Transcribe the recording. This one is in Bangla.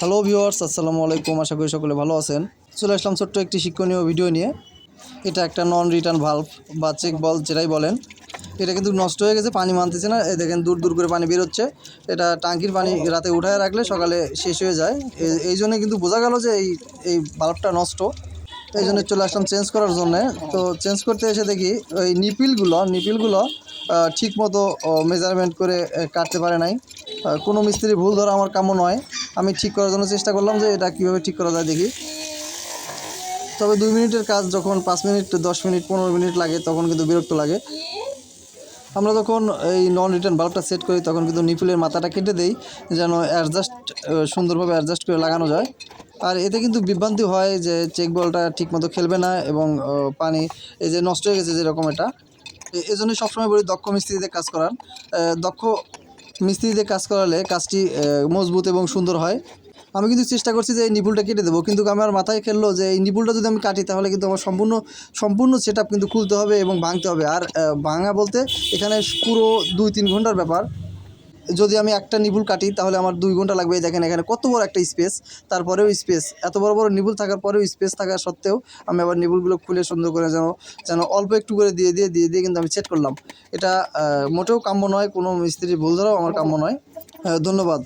হ্যালো ভিউয়ার্স, আসসালামু আলাইকুম। আশা করি সকলে ভালো আছেন। চলে আসলাম ছোট্ট একটি শিক্ষণীয় ভিডিও নিয়ে। এটা একটা নন রিটার্ন ভালভ বা চেক বল যেটাই বলেন। এটা কিন্তু নষ্ট হয়ে গেছে, পানি মানতেছে না। এই দেখেন দূর দূর করে পানি বেরোচ্ছে। এটা ট্যাঙ্কির পানি রাতে উঠায় রাখলে সকালে শেষ হয়ে যায়। এই জন্য কিন্তু বোঝা গেল যে এই বাল্বটা নষ্ট। এই জন্য চলে আসলাম চেঞ্জ করার জন্যে। তো চেঞ্জ করতে এসে দেখি ওই নিপিলগুলো ঠিক মতো মেজারমেন্ট করে কাটতে পারে নাই। কোনো মিস্ত্রি ভুল ধরা আমার কাম্য নয়। আমি ঠিক করার জন্য চেষ্টা করলাম যে এটা কীভাবে ঠিক করা যায় দেখি। তবে 2 মিনিটের কাজ যখন 5 মিনিট 10 মিনিট 15 মিনিট লাগে তখন কিন্তু বিরক্ত লাগে। আমরা যখন এই নন রিটার্ন বাল্বটা সেট করি তখন কিন্তু নিপিলের মাথাটা কেটে দেই যেন সুন্দরভাবে অ্যাডজাস্ট করে লাগানো যায়। আর এতে কিন্তু বিভ্রান্তি হয় যে চেক বলটা ঠিকমতো খেলবে না এবং পানি এই যে নষ্ট হয়ে গেছে যেরকম এটা। এজন্যই সবসময় বলি দক্ষ মিস্ত্রিতে কাজ করান। দক্ষ মিস্ত্রিতে কাজ করালে কাজটি মজবুত এবং সুন্দর হয়। আমি কিন্তু চেষ্টা করছি যে এই নিপুলটা কেটে দেবো, কিন্তু আমার মাথায় খেললো যে এই নিপুলটা যদি আমি কাটি তাহলে কিন্তু আমার সম্পূর্ণ সেট আপ কিন্তু খুলতে হবে এবং ভাঙতে হবে। আর ভাঙা বলতে এখানে পুরো 2-3 ঘন্টার ব্যাপার। যদি আমি একটা নিপুল কাটি তাহলে আমার 2 ঘন্টা লাগবে। দেখেন এখানে কত বড় একটা স্পেস, তারপরেও স্পেস, এত বড় বড় নিপুল থাকার পরেও স্পেস থাকা সত্ত্বেও আমি আবার নিপুলগুলো খুলে সুন্দর করে যেন অল্প একটু করে দিয়ে কিন্তু আমি সেট করলাম। এটা মোটেও কাম্য নয়, কোনো মিস্ত্রির ভুল ধরাও আমার কাম্য নয়। ধন্যবাদ।